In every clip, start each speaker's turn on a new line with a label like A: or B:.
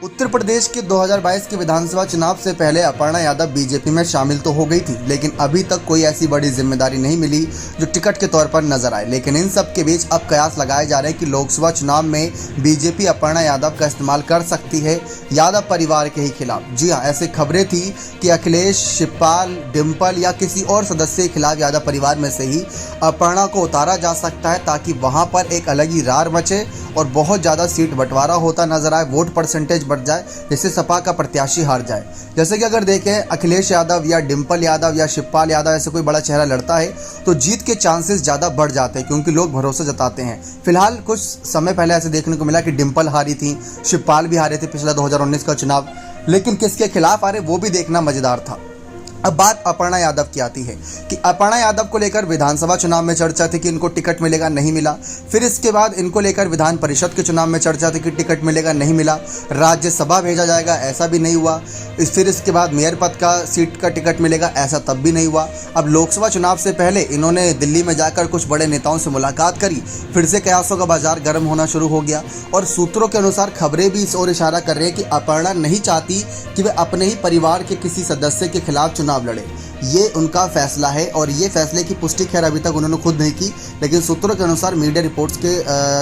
A: उत्तर प्रदेश के 2022 के विधानसभा चुनाव से पहले अपर्णा यादव बीजेपी में शामिल तो हो गई थी, लेकिन अभी तक कोई ऐसी बड़ी जिम्मेदारी नहीं मिली जो टिकट के तौर पर नजर आए। लेकिन इन सब के बीच अब कयास लगाए जा रहे हैं कि लोकसभा चुनाव में बीजेपी अपर्णा यादव का इस्तेमाल कर सकती है यादव परिवार के ही खिलाफ। जी हाँ, ऐसी खबरें थी कि अखिलेश, शिवपाल, डिम्पल या किसी और सदस्य के खिलाफ यादव परिवार में से ही अपर्णा को उतारा जा सकता है, ताकि वहां पर एक अलग ही रार मचे और बहुत ज़्यादा सीट बंटवारा होता नजर आए, वोट परसेंटेज बढ़ जाए, जिससे सपा का प्रत्याशी हार जाए। जैसे कि अगर देखें अखिलेश यादव या डिम्पल यादव या शिवपाल यादव ऐसे कोई बड़ा चेहरा लड़ता है तो जीत के चांसेस ज़्यादा बढ़ जाते हैं, क्योंकि लोग भरोसा जताते हैं। फिलहाल कुछ समय पहले ऐसे देखने को मिला कि डिम्पल हारी थी, शिवपाल भी हारे थे पिछला 2019 का चुनाव, लेकिन किसके खिलाफ हारे वो भी देखना मजेदार था। अब बात अपर्णा यादव की आती है कि अपर्णा यादव को लेकर विधानसभा चुनाव में चर्चा थी कि इनको टिकट मिलेगा, नहीं मिला। फिर इसके बाद इनको लेकर विधान परिषद के चुनाव में चर्चा थी कि टिकट मिलेगा, नहीं मिला। राज्यसभा भेजा जाएगा, ऐसा भी नहीं हुआ। फिर इसके बाद मेयर पद का सीट का टिकट मिलेगा, ऐसा तब भी नहीं हुआ। अब लोकसभा चुनाव से पहले इन्होंने दिल्ली में जाकर कुछ बड़े नेताओं से मुलाकात करी, फिर से कयासों का बाजार गर्म होना शुरू हो गया। और सूत्रों के अनुसार खबरें भी इस ओर इशारा कर रही है कि अपर्णा नहीं चाहती कि वे अपने ही परिवार के किसी सदस्य के खिलाफ चुनाव लड़े। ये उनका फैसला है और ये फैसले की पुष्टि खैर अभी तक उन्होंने खुद नहीं की, लेकिन सूत्रों के अनुसार मीडिया रिपोर्ट्स के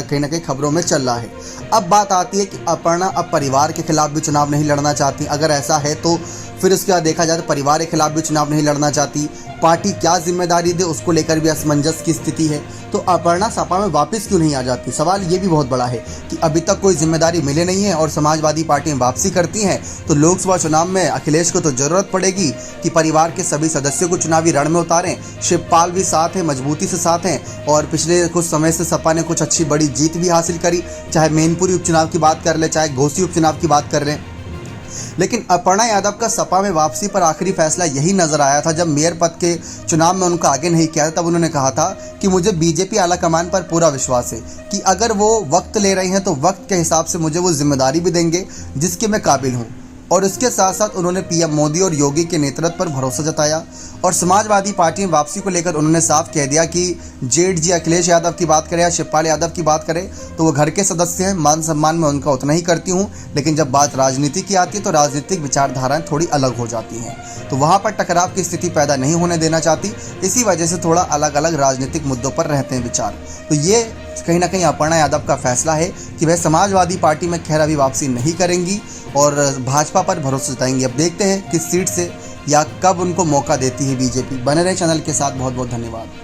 A: कहीं ना कहीं खबरों में चल रहा है। अब बात आती है कि अपर्णा अब परिवार के खिलाफ भी चुनाव नहीं लड़ना चाहती। अगर ऐसा है तो फिर उसके बाद देखा जाए तो परिवार के खिलाफ भी चुनाव नहीं लड़ना चाहती। पार्टी क्या जिम्मेदारी दे उसको लेकर भी असमंजस की स्थिति है। तो अपर्णा सपा में वापस क्यों नहीं आ जाती? सवाल ये भी बहुत बड़ा है कि अभी तक कोई जिम्मेदारी मिले नहीं है और समाजवादी पार्टियां वापसी करती हैं, तो लोकसभा चुनाव में अखिलेश को तो जरूरत पड़ेगी कि परिवार के सभी सदस्यों को चुनावी रण में उतारें। शिवपाल भी साथ हैं, मजबूती से साथ हैं, और पिछले कुछ समय से सपा ने कुछ अच्छी बड़ी जीत भी हासिल करी, चाहे मैनपुरी उपचुनाव की बात कर ले, चाहे घोसी उपचुनाव की बात कर लें। लेकिन अपर्णा यादव का सपा में वापसी पर आखिरी फैसला यही नजर आया था जब मेयर पद के चुनाव में उनका आगे नहीं किया था। तब उन्होंने कहा था कि मुझे बीजेपी आलाकमान पर पूरा विश्वास है कि अगर वो वक्त ले रहे हैं तो वक्त के हिसाब से मुझे वो जिम्मेदारी भी देंगे जिसके मैं काबिल हूँ। और इसके साथ साथ उन्होंने पीएम मोदी और योगी के नेतृत्व पर भरोसा जताया। और समाजवादी पार्टी में वापसी को लेकर उन्होंने साफ कह दिया कि जेठ जी अखिलेश यादव की बात करें या शिवपाल यादव की बात करें तो वो घर के सदस्य हैं, मान सम्मान में उनका उतना ही करती हूँ, लेकिन जब बात राजनीति की आती है तो राजनीतिक विचारधाराएं थोड़ी अलग हो जाती हैं, तो वहाँ पर टकराव की स्थिति पैदा नहीं होने देना चाहती। इसी वजह से थोड़ा अलग अलग राजनीतिक मुद्दों पर रहते हैं विचार। तो ये कहीं ना कहीं अपर्णा यादव का फैसला है कि वह समाजवादी पार्टी में खैर अभी वापसी नहीं करेंगी और भाजपा पर भरोसा जताएंगी। अब देखते हैं किस सीट से या कब उनको मौका देती है बीजेपी। बने रहे चैनल के साथ, बहुत बहुत धन्यवाद।